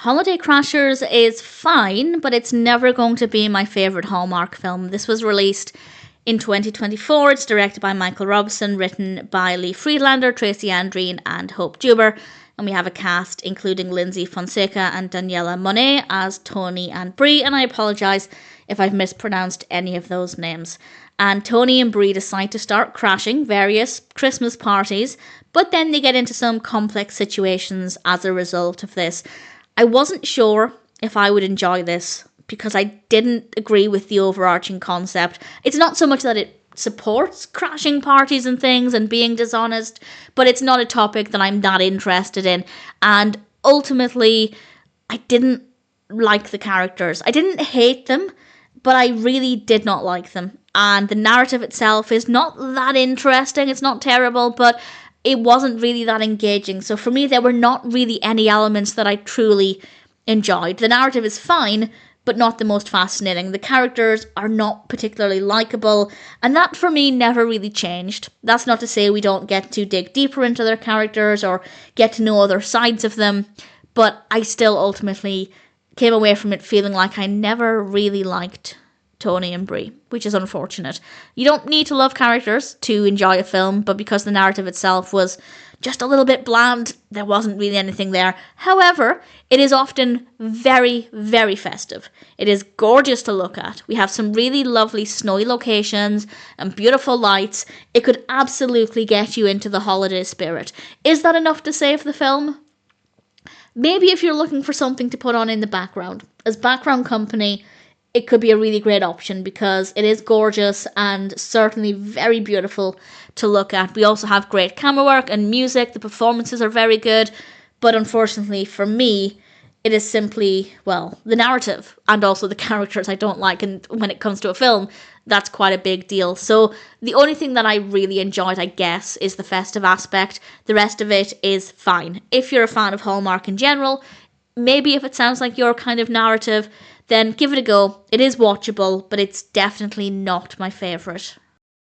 Holiday Crashers is fine, but it's never going to be my favourite Hallmark film. This was released in 2024. It's directed by Michael Robison, written by Lee Friedlander, Tracy Andreen and Hope Juber. And we have a cast including Lyndsy Fonseca and Daniella Monet as Toni and Bree. And I apologise if I've mispronounced any of those names. And Toni and Bree decide to start crashing various Christmas parties, but then they get into some complex situations as a result of this. I wasn't sure if I would enjoy this because I didn't agree with the overarching concept. It's not so much that it supports crashing parties and things and being dishonest, but it's not a topic that I'm that interested in. And ultimately, I didn't like the characters. I didn't hate them, but I really did not like them. And the narrative itself is not that interesting. It's not terrible, but it wasn't really that engaging. So for me, there were not really any elements that I truly enjoyed. The narrative is fine, but not the most fascinating. The characters are not particularly likeable, and that for me never really changed. That's not to say we don't get to dig deeper into their characters or get to know other sides of them, but I still ultimately came away from it feeling like I never really liked Toni and Bree, which is unfortunate. You don't need to love characters to enjoy a film, but because the narrative itself was just a little bit bland, there wasn't really anything there. However, it is often very, very festive. It is gorgeous to look at. We have some really lovely snowy locations and beautiful lights. It could absolutely get you into the holiday spirit. Is that enough to save the film? Maybe if you're looking for something to put on in the background. As background company, it could be a really great option because it is gorgeous and certainly very beautiful to look at. We also have great camera work and music. The performances are very good. But unfortunately for me, it is simply, well, the narrative and also the characters I don't like. And when it comes to a film, that's quite a big deal. So the only thing that I really enjoyed, I guess, is the festive aspect. The rest of it is fine. If you're a fan of Hallmark in general, maybe if it sounds like your kind of narrative, then give it a go. It is watchable, but it's definitely not my favourite